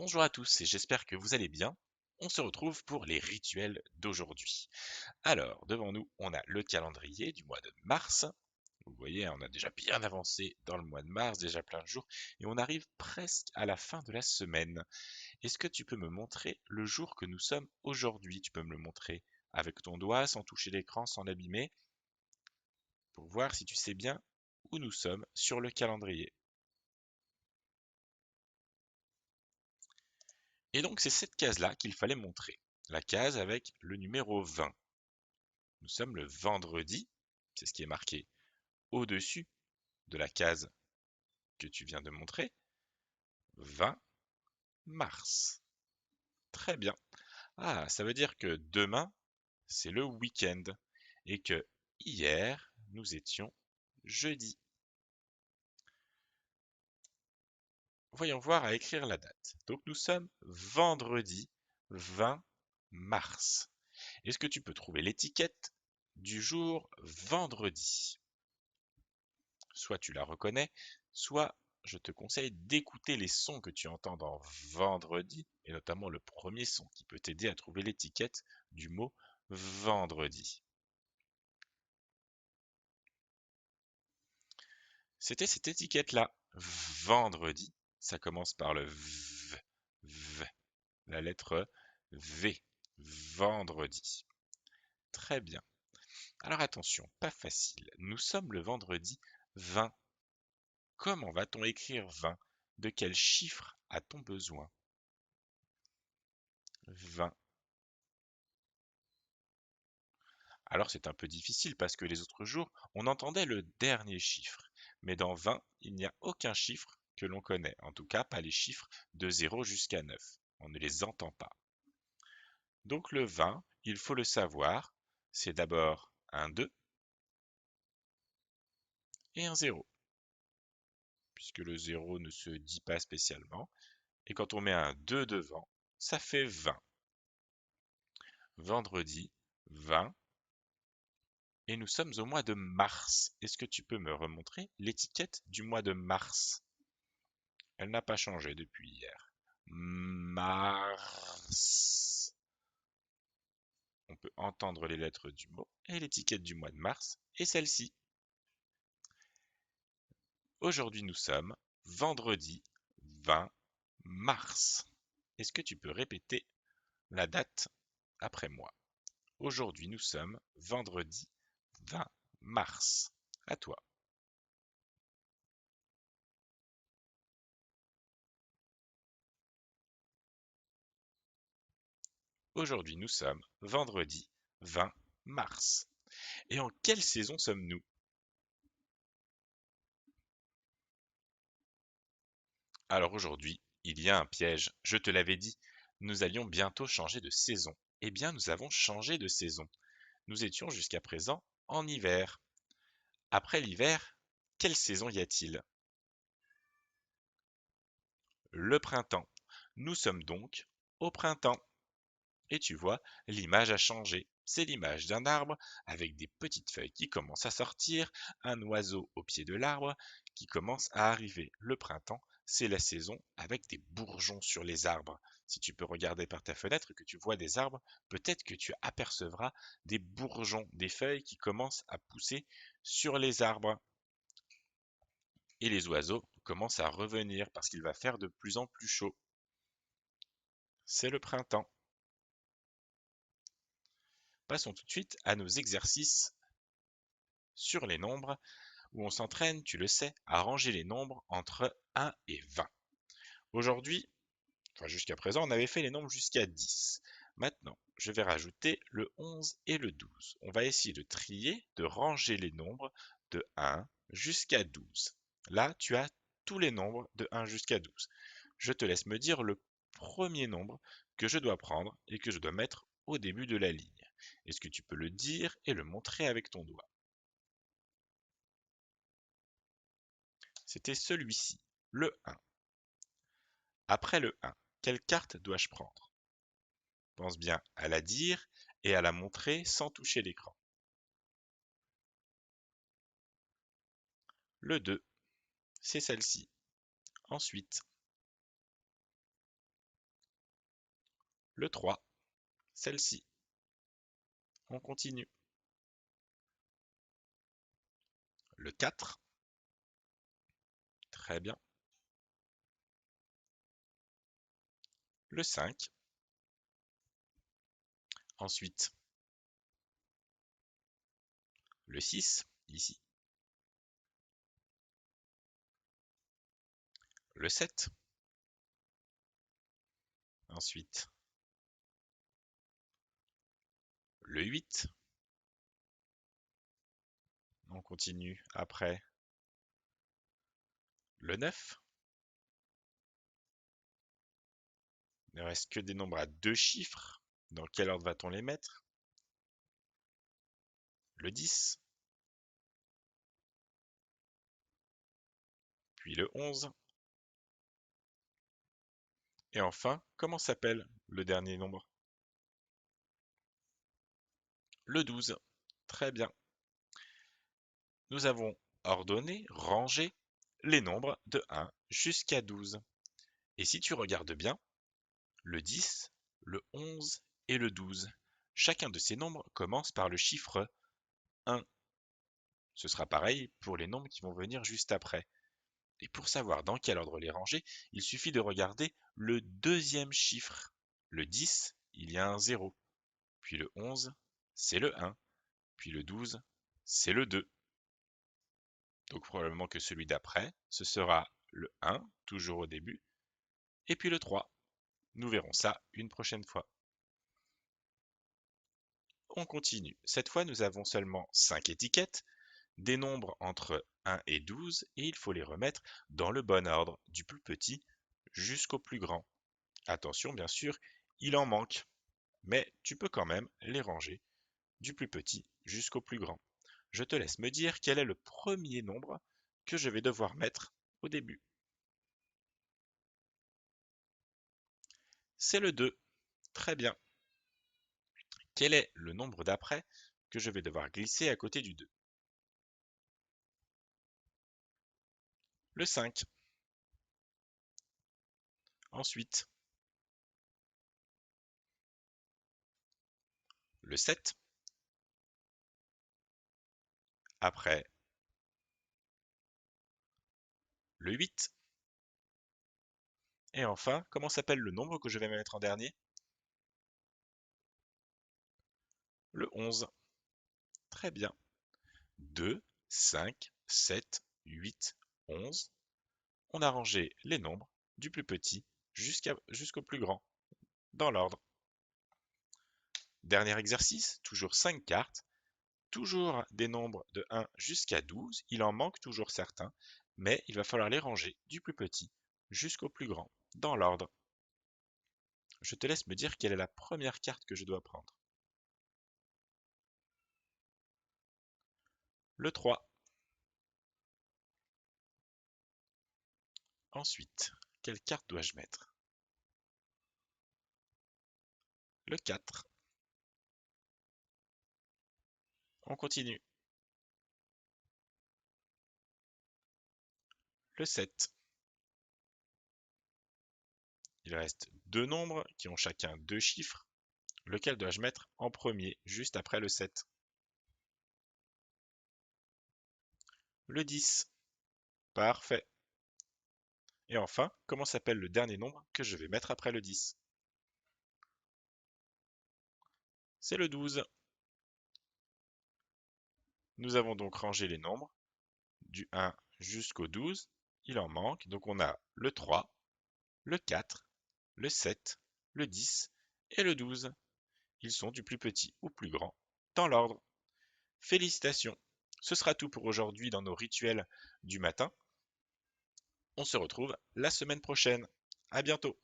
Bonjour à tous et j'espère que vous allez bien. On se retrouve pour les rituels d'aujourd'hui. Alors, devant nous, on a le calendrier du mois de mars. Vous voyez, on a déjà bien avancé dans le mois de mars, déjà plein de jours, et on arrive presque à la fin de la semaine. Est-ce que tu peux me montrer le jour que nous sommes aujourd'hui? Tu peux me le montrer avec ton doigt, sans toucher l'écran, sans l'abîmer, pour voir si tu sais bien où nous sommes sur le calendrier. Et donc, c'est cette case-là qu'il fallait montrer. La case avec le numéro 20. Nous sommes le vendredi, c'est ce qui est marqué au-dessus de la case que tu viens de montrer, 20 mars. Très bien. Ah, ça veut dire que demain, c'est le week-end et que hier, nous étions jeudi. Voyons voir à écrire la date. Donc nous sommes vendredi 20 mars. Est-ce que tu peux trouver l'étiquette du jour vendredi? Soit tu la reconnais, soit je te conseille d'écouter les sons que tu entends dans vendredi, et notamment le premier son qui peut t'aider à trouver l'étiquette du mot vendredi. C'était cette étiquette-là. Vendredi, ça commence par le v, la lettre V. Vendredi. Très bien. Alors attention, pas facile. Nous sommes le vendredi 20. Comment va-t-on écrire 20? De quel chiffre a-t-on besoin? 20. Alors c'est un peu difficile parce que les autres jours, on entendait le dernier chiffre. Mais dans 20, il n'y a aucun chiffre que l'on connaît. En tout cas, pas les chiffres de 0 jusqu'à 9. On ne les entend pas. Donc le 20, il faut le savoir, c'est d'abord un 2 et un 0, puisque le 0 ne se dit pas spécialement. Et quand on met un 2 devant, ça fait 20. Vendredi, 20. Et nous sommes au mois de mars. Est-ce que tu peux me remontrer l'étiquette du mois de mars? Elle n'a pas changé depuis hier. Mars. On peut entendre les lettres du mot et l'étiquette du mois de mars est celle-ci. Aujourd'hui nous sommes vendredi 20 mars. Est-ce que tu peux répéter la date après moi? Aujourd'hui nous sommes vendredi 20 mars. À toi. Aujourd'hui nous sommes vendredi 20 mars. Et en quelle saison sommes-nous? Alors aujourd'hui, il y a un piège. Je te l'avais dit, nous allions bientôt changer de saison. Eh bien, nous avons changé de saison. Nous étions jusqu'à présent en hiver. Après l'hiver, quelle saison y a-t-il? Le printemps. Nous sommes donc au printemps. Et tu vois, l'image a changé. C'est l'image d'un arbre avec des petites feuilles qui commencent à sortir, un oiseau au pied de l'arbre qui commence à arriver. Le printemps, c'est la saison avec des bourgeons sur les arbres. Si tu peux regarder par ta fenêtre et que tu vois des arbres, peut-être que tu apercevras des bourgeons, des feuilles qui commencent à pousser sur les arbres. Et les oiseaux commencent à revenir parce qu'il va faire de plus en plus chaud. C'est le printemps. Passons tout de suite à nos exercices sur les nombres où on s'entraîne, tu le sais, à ranger les nombres entre 1 et 20. Aujourd'hui, enfin jusqu'à présent, on avait fait les nombres jusqu'à 10. Maintenant, je vais rajouter le 11 et le 12. On va essayer de trier, de ranger les nombres de 1 jusqu'à 12. Là, tu as tous les nombres de 1 jusqu'à 12. Je te laisse me dire le premier nombre que je dois prendre et que je dois mettre au début de la ligne. Est-ce que tu peux le dire et le montrer avec ton doigt? C'était celui-ci, le 1. Après le 1, quelle carte dois-je prendre? Pense bien à la dire et à la montrer sans toucher l'écran. Le 2, c'est celle-ci. Ensuite, Le 3, celle-ci. On continue. Le 4, très bien. Le 5, ensuite le 6, ici. Le 7, ensuite le 8, on continue après le 9, il ne reste que des nombres à 2 chiffres, dans quel ordre va-t-on les mettre? Le 10, puis le 11, et enfin, comment s'appelle le dernier nombre? Le 12, très bien. Nous avons ordonné, rangé les nombres de 1 jusqu'à 12. Et si tu regardes bien, le 10, le 11 et le 12, chacun de ces nombres commence par le chiffre 1. Ce sera pareil pour les nombres qui vont venir juste après. Et pour savoir dans quel ordre les ranger, il suffit de regarder le deuxième chiffre. Le 10, il y a un 0. Puis le 11, c'est le 1. Puis le 12, c'est le 2. Donc probablement que celui d'après, ce sera le 1, toujours au début, et puis le 3. Nous verrons ça une prochaine fois. On continue. Cette fois, nous avons seulement 5 étiquettes, des nombres entre 1 et 12, et il faut les remettre dans le bon ordre, du plus petit jusqu'au plus grand. Attention, bien sûr, il en manque, mais tu peux quand même les ranger du plus petit jusqu'au plus grand. Je te laisse me dire quel est le premier nombre que je vais devoir mettre au début. C'est le 2. Très bien. Quel est le nombre d'après que je vais devoir glisser à côté du 2? Le 5. Ensuite, le 7. Après, le 8. Et enfin, comment s'appelle le nombre que je vais mettre en dernier? Le 11. Très bien. 2, 5, 7, 8, 11. On a rangé les nombres du plus petit jusqu'au plus grand, dans l'ordre. Dernier exercice, toujours 5 cartes, toujours des nombres de 1 jusqu'à 12. Il en manque toujours certains, mais il va falloir les ranger du plus petit jusqu'au plus grand, dans l'ordre. Je te laisse me dire quelle est la première carte que je dois prendre. Le 3. Ensuite, quelle carte dois-je mettre? Le 4. On continue. Le 7. Il reste deux nombres qui ont chacun deux chiffres. Lequel dois-je mettre en premier, juste après le 7? Le 10. Parfait. Et enfin, comment s'appelle le dernier nombre que je vais mettre après le 10? C'est le 12. Nous avons donc rangé les nombres du 1 jusqu'au 12. Il en manque, donc on a le 3, le 4, le 7, le 10 et le 12. Ils sont du plus petit au plus grand dans l'ordre. Félicitations! Ce sera tout pour aujourd'hui dans nos rituels du matin. On se retrouve la semaine prochaine. À bientôt!